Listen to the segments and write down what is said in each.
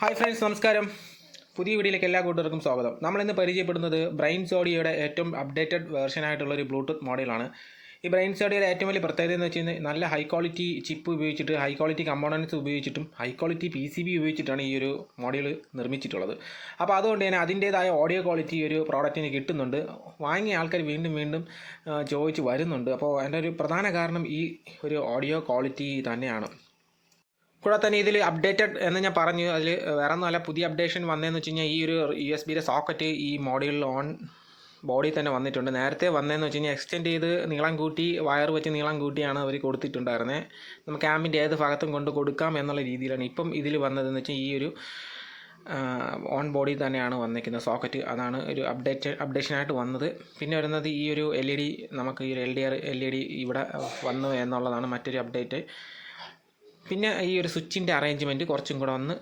Hi friends, നമസ്കാരം. പുതിയ വീഡിയോയിലേക്ക് എല്ലാ കൂട്ടുകാർക്കും സ്വാഗതം. നമ്മളിന്ന് പരിചയപ്പെടുന്നത് ബ്രെയിൻസ് ഓഡിയോയുടെ ഏറ്റവും അപ്ഡേറ്റഡ് വേർഷനായിട്ടുള്ളൊരു ബ്ലൂടൂത്ത് മോഡലാണ്. ഈ ബ്രെയിൻസ് ഓഡിയോയുടെ ഏറ്റവും വലിയ പ്രത്യേകത എന്ന് വെച്ച് കഴിഞ്ഞാൽ നല്ല ഹൈ ക്വാളിറ്റി ചിപ്പ് ഉപയോഗിച്ചിട്ട്, ഹൈ ക്വാളിറ്റി കമ്പോണൻസ് ഉപയോഗിച്ചിട്ടും, ഹൈ ക്വാളിറ്റി PCB ഉപയോഗിച്ചിട്ടാണ് ഈ ഒരു മോഡൽ നിർമ്മിച്ചിട്ടുള്ളത്. അപ്പോൾ അതുകൊണ്ട് തന്നെ അതിൻ്റേതായ ഓഡിയോ ക്വാളിറ്റി ഒരു പ്രോഡക്റ്റിന് കിട്ടുന്നുണ്ട്. വാങ്ങിയ ആൾക്കാർ വീണ്ടും വീണ്ടും ചോദിച്ച് വരുന്നുണ്ട്. അപ്പോൾ അതിൻ്റെ ഒരു പ്രധാന കാരണം ഈ ഒരു ഓഡിയോ ക്വാളിറ്റി തന്നെയാണ്. കൂടാതെ തന്നെ ഇതിൽ അപ്ഡേറ്റഡ് എന്ന് ഞാൻ പറഞ്ഞു, അതിൽ വേറെ ഒന്നുമല്ല, പുതിയ അപ്ഡേഷൻ വന്നതെന്ന് വെച്ച് കഴിഞ്ഞാൽ ഈ ഒരു USB സോക്കറ്റ് ഈ മോഡലിൽ ഓൺ ബോഡി തന്നെ വന്നിട്ടുണ്ട്. നേരത്തെ വന്നതെന്ന് വെച്ച് കഴിഞ്ഞാൽ എക്സ്റ്റെൻഡ് ചെയ്ത് നീളം കൂട്ടി, വയർ വെച്ച് നീളം കൂട്ടിയാണ് അവർ കൊടുത്തിട്ടുണ്ടായിരുന്നത്. നമുക്ക് ക്യാമ്പിൻ്റെ ഏത് ഭാഗത്തും കൊണ്ട് കൊടുക്കാം എന്നുള്ള രീതിയിലാണ് ഇപ്പം ഇതിൽ വന്നതെന്ന് വെച്ചാൽ ഈ ഒരു ഓൺ ബോഡി തന്നെയാണ് വന്നിരിക്കുന്നത് സോക്കറ്റ്. അതാണ് ഒരു അപ്ഡേഷനായിട്ട് വന്നത്. പിന്നെ വരുന്നത് ഈ ഒരു LED, നമുക്ക് ഈ ഒരു LDR LED ഇവിടെ വന്നു എന്നുള്ളതാണ് മറ്റൊരു അപ്ഡേറ്റ്. പിന്നെ ഈ ഒരു സ്വിച്ചിൻ്റെ അറേഞ്ച്മെൻറ്റ് കുറച്ചും കൂടെ ഒന്ന്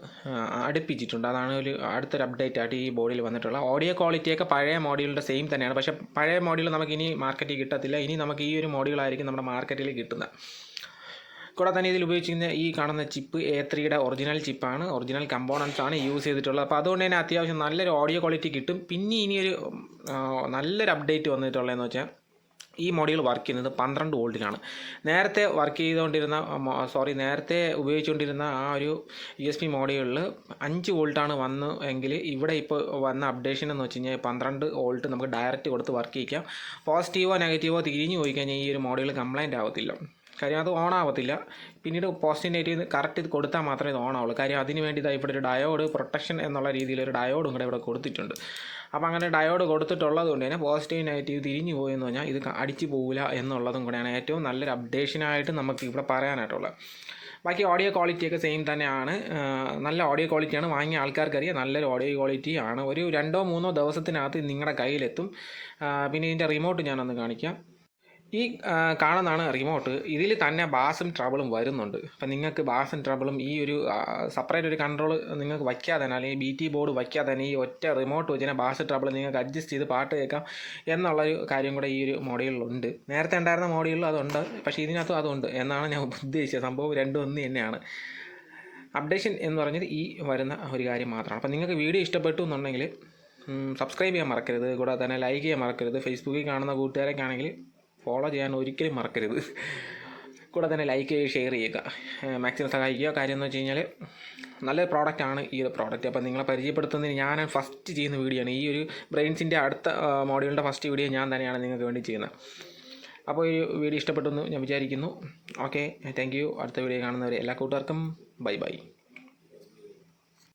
അടുപ്പിച്ചിട്ടുണ്ട്. അതാണ് ഒരു അടുത്തൊരു അപ്ഡേറ്റ് ആയിട്ട് ഈ ബോഡിയിൽ വന്നിട്ടുള്ള. ഓഡിയോ ക്വാളിറ്റിയൊക്കെ പഴയ മോഡലിൻ്റെ സെയിം തന്നെയാണ്. പക്ഷേ പഴയ മോഡൽ നമുക്ക് ഇനി മാർക്കറ്റിൽ കിട്ടത്തില്ല. ഇനി നമുക്ക് ഈ ഒരു മോഡലായിരിക്കും നമ്മുടെ മാർക്കറ്റിൽ കിട്ടുന്നത്. കൂടാതെ തന്നെ ഇതിൽ ഉപയോഗിച്ചിരിക്കുന്ന ഈ കാണുന്ന ചിപ്പ് A3യുടെ ഒറിജിനൽ ചിപ്പാണ്, ഒറിജിനൽ കമ്പോണൻസ് ആണ് യൂസ് ചെയ്തിട്ടുള്ളത്. അപ്പോൾ അതുകൊണ്ട് തന്നെ അത്യാവശ്യം നല്ലൊരു ഓഡിയോ ക്വാളിറ്റി കിട്ടും. പിന്നെ ഇനിയൊരു നല്ലൊരു അപ്ഡേറ്റ് വന്നിട്ടുള്ളതെന്ന് വെച്ചാൽ ഈ മോഡ്യൂൾ വർക്ക് ചെയ്യുന്നത് 12 വോൾട്ടിലാണ്. നേരത്തെ ഉപയോഗിച്ചുകൊണ്ടിരുന്ന ആ ഒരു USB മോഡ്യൂളിൽ 5 വോൾട്ടാണ് വന്നു എങ്കിൽ, ഇവിടെ ഇപ്പോൾ വന്ന അപ്ഡേഷൻ എന്ന് വെച്ച് കഴിഞ്ഞാൽ 12 വോൾട്ട് നമുക്ക് ഡയറക്റ്റ് കൊടുത്ത് വർക്ക് ചെയ്യിക്കാം. പോസിറ്റീവോ നെഗറ്റീവോ തിരിഞ്ഞു പോയി കഴിഞ്ഞാൽ ഈ ഒരു മോഡ്യൂൾ കംപ്ലൈൻറ്റ് ആവത്തില്ല. കാര്യം അത് ഓൺ ആവത്തില്ല. പിന്നീട് പോസിറ്റീവ് നെഗറ്റീവ് കറക്റ്റ് ഇത് കൊടുത്താൽ മാത്രമേ ഇത് ഓൺ ആവുള്ളൂ. കാര്യം അതിന് വേണ്ടി ഇവിടെ ഒരു ഡയോഡ് പ്രൊട്ടക്ഷൻ എന്നുള്ള രീതിയിൽ ഒരു ഡയോഡും കൂടെ ഇവിടെ കൊടുത്തിട്ടുണ്ട്. അപ്പോൾ അങ്ങനെ ഡയോഡ് കൊടുത്തിട്ടുള്ളത് കൊണ്ട് തന്നെ പോസിറ്റീവ് നെഗറ്റീവ് തിരിഞ്ഞു പോയെന്ന് പറഞ്ഞാൽ ഇത് അടിച്ചു പോകില്ല എന്നുള്ളതും കൂടെയാണ് ഏറ്റവും നല്ലൊരു അപ്ഡേഷനായിട്ട് നമുക്ക് ഇവിടെ പറയാനായിട്ടുള്ളത്. ബാക്കി ഓഡിയോ ക്വാളിറ്റിയൊക്കെ സെയിം തന്നെയാണ്. നല്ല ഓഡിയോ ക്വാളിറ്റിയാണ്. വാങ്ങിയ ആൾക്കാർക്കറിയാം നല്ലൊരു ഓഡിയോ ക്വാളിറ്റിയാണ്. ഒരു 2-3 ദിവസത്തിനകത്ത് നിങ്ങളുടെ കയ്യിലെത്തും. പിന്നെ ഇതിൻ്റെ റിമോട്ട് ഞാനൊന്ന് കാണിക്കാം. ഈ കാണുന്നതാണ് റിമോട്ട്. ഇതിൽ തന്നെ ബാസും ട്രബിളും വരുന്നുണ്ട്. അപ്പം നിങ്ങൾക്ക് ബാസും ട്രബിളും ഈ ഒരു സെപ്പറേറ്റ് ഒരു കൺട്രോൾ നിങ്ങൾക്ക് വയ്ക്കാതെ തന്നെ, അല്ലെങ്കിൽ BT ബോർഡ് വയ്ക്കാതെ തന്നെ ഈ ഒറ്റ റിമോട്ട് വെച്ച് തന്നെ ബാസ് ട്രബിൾ നിങ്ങൾക്ക് അഡ്ജസ്റ്റ് ചെയ്ത് പാട്ട് കേൾക്കാം എന്നുള്ളൊരു കാര്യം കൂടെ ഈ ഒരു മോഡലിലുണ്ട്. നേരത്തെ ഉണ്ടായിരുന്ന മോഡലിൽ അതുണ്ട്, പക്ഷേ ഇതിനകത്തും അതുണ്ട് എന്നാണ് ഞാൻ ഉദ്ദേശിച്ചത്. സംഭവം രണ്ടും ഒന്ന് തന്നെയാണ്. അപ്ഡേഷൻ എന്ന് പറഞ്ഞത് ഈ വരുന്ന ഒരു കാര്യം മാത്രമാണ്. അപ്പം നിങ്ങൾക്ക് വീഡിയോ ഇഷ്ടപ്പെട്ടു എന്നുണ്ടെങ്കിൽ സബ്സ്ക്രൈബ് ചെയ്യാൻ മറക്കരുത്. കൂടാതെ തന്നെ ലൈക്ക് ചെയ്യാൻ മറക്കരുത്. ഫേസ്ബുക്കിൽ കാണുന്ന കൂട്ടുകാരൊക്കെ ആണെങ്കിൽ ഫോളോ ചെയ്യാൻ ഒരിക്കലും മറക്കരുത്. കൂടെ തന്നെ ലൈക്ക് ചെയ്യുക, ഷെയർ ചെയ്യുക, മാക്സിമം സഹായിക്കുക. കാര്യം എന്ന് വെച്ച് കഴിഞ്ഞാൽ നല്ലൊരു പ്രോഡക്റ്റാണ് ഈ ഒരു പ്രോഡക്റ്റ്. അപ്പോൾ നിങ്ങളെ പരിചയപ്പെടുത്തുന്നതിന് ഞാൻ ഫസ്റ്റ് ചെയ്യുന്ന വീഡിയോ ആണ്. ഈ ഒരു ബ്രെയിൻസിൻ്റെ അടുത്ത മോഡ്യൂളിൻ്റെ ഫസ്റ്റ് വീഡിയോ ഞാൻ തന്നെയാണ് നിങ്ങൾക്ക് വേണ്ടി ചെയ്യുന്നത്. അപ്പോൾ ഈ വീഡിയോ ഇഷ്ടപ്പെട്ടെന്ന് ഞാൻ വിചാരിക്കുന്നു. Okay, thank you. അടുത്ത വീഡിയോ കാണുന്നവരെ എല്ലാ കൂട്ടുകാർക്കും ബൈ.